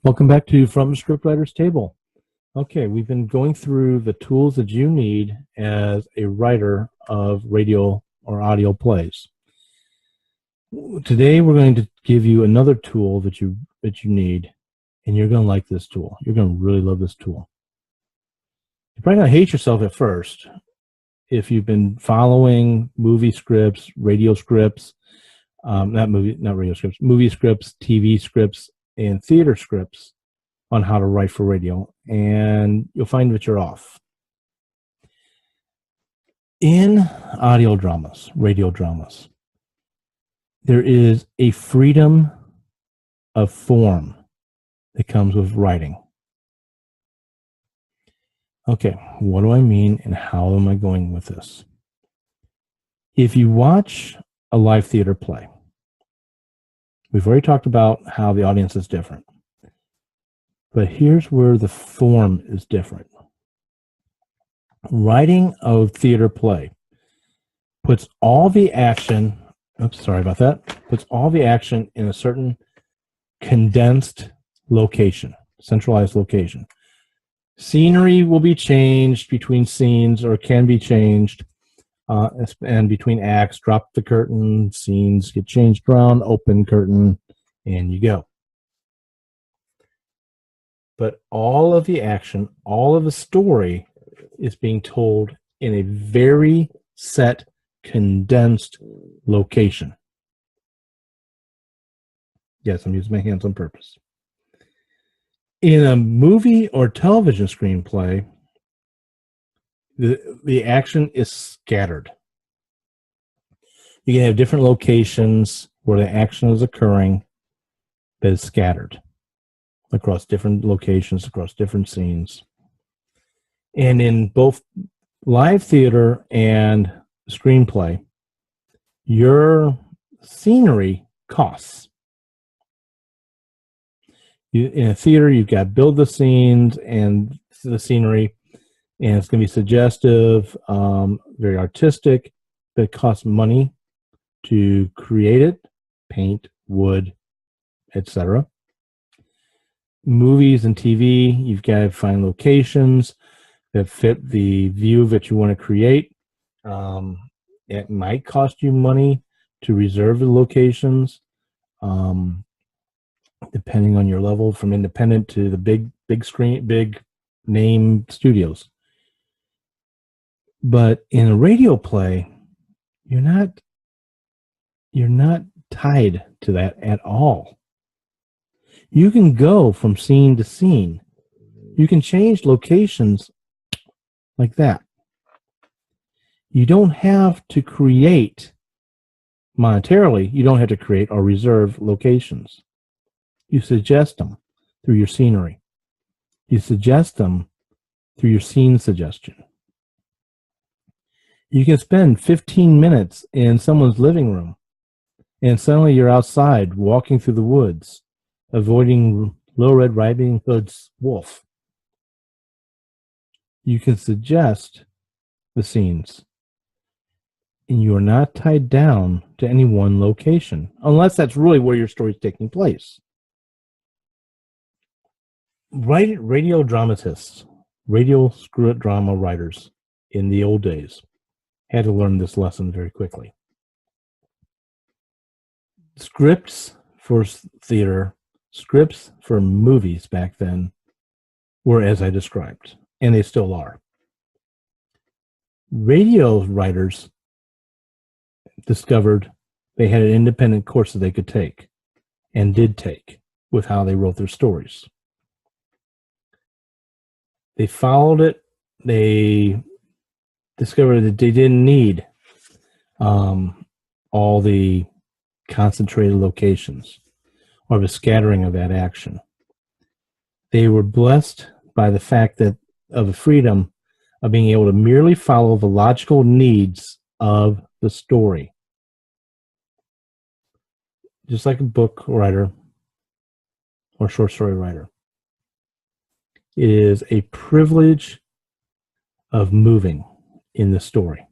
Welcome back to From the Scriptwriter's Table. Okay, we've been going through the tools that you need as a writer of radio or audio plays. Today we're going to give you another tool that you need, and you're going to like this tool. You're going to really love this tool. You're probably going to hate yourself at first if you've been following movie scripts, radio scripts, movie scripts, TV scripts, and theater scripts on how to write for radio, and you'll find that you're off. In audio dramas, radio dramas, there is a freedom of form that comes with writing. Okay, what do I mean and how am I going with this? If you watch a live theater play, we've already talked about how the audience is different. But here's where the form is different. Writing a theater play puts all the action, puts all the action in a certain condensed location, centralized location. Scenery will be changed between scenes or can be changed. And between acts, drop the curtain, scenes get changed around, open curtain, and you go. But all of the action, all of the story is being told in a very set, condensed location. Yes, I'm using my hands on purpose. In a movie or television screenplay, the action is scattered. You can have different locations where the action is occurring, but it's scattered across different locations, across different scenes. And in both live theater and screenplay, your scenery costs. In a theater, you've got to build the scenes and the scenery, and it's going to be suggestive, very artistic, but it costs money to create it, paint, wood, etc. Movies and TV, you've got to find locations that fit the view that you want to create. It might cost you money to reserve the locations, depending on your level, from independent to the big screen, big name studios. But in a radio play, you're not tied to that at all. You can go from scene to scene. You can change locations like that. You don't have to create monetarily. You don't have to create or reserve locations. You suggest them through your scenery. You suggest them through your scene suggestion. You can spend 15 minutes in someone's living room, and suddenly you're outside walking through the woods, avoiding Little Red Riding Hood's wolf. You can suggest the scenes, and you are not tied down to any one location, unless that's really where your story is taking place. Radio dramatists, radio script drama writers in the old days had to learn this lesson very quickly. Scripts for theater, scripts for movies back then were as I described, and they still are. Radio writers discovered they had an independent course that they could take, and did take, with how they wrote their stories. They followed it. They discovered that they didn't need all the concentrated locations or the scattering of that action. They were blessed by the fact that of the freedom of being able to merely follow the logical needs of the story. Just like a book writer or short story writer. It is a privilege of moving in the story.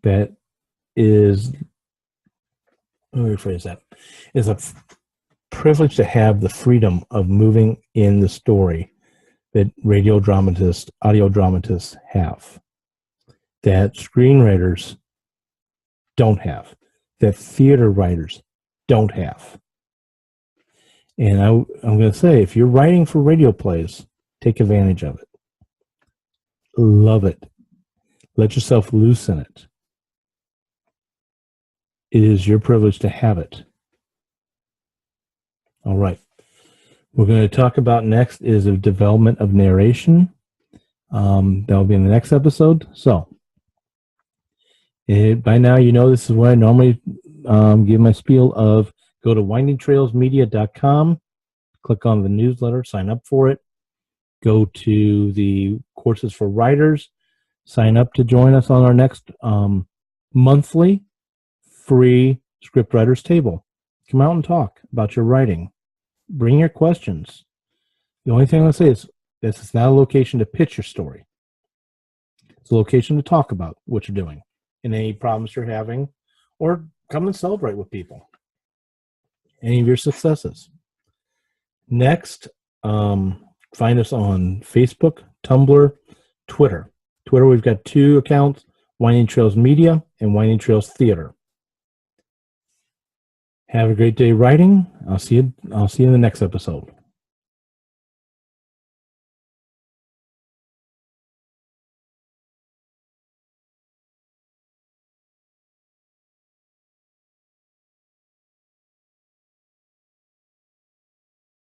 That is, let me rephrase that, is a privileged to have the freedom of moving in the story that radio dramatists, audio dramatists have, that screenwriters don't have, that theater writers don't have. And I'm going to say, if you're writing for radio plays, take advantage of it. Love it. Let yourself loose in it. It is your privilege to have it. All right. We're going to talk about next is the development of narration. That'll be in the next episode. So, by now, you know this is where I normally give my spiel of go to windingtrailsmedia.com, click on the newsletter, sign up for it. Go to the courses for writers, sign up to join us on our next monthly free scriptwriters table. Come out and talk about your writing. Bring your questions. The only thing I'm going to say is this is not a location to pitch your story. It's a location to talk about what you're doing and any problems you're having, or come and celebrate with people. Any of your successes. Next, find us on Facebook, Tumblr, Twitter. Twitter, we've got 2 accounts, Winding Trails Media and Winding Trails Theater. Have a great day writing. I'll see you in the next episode.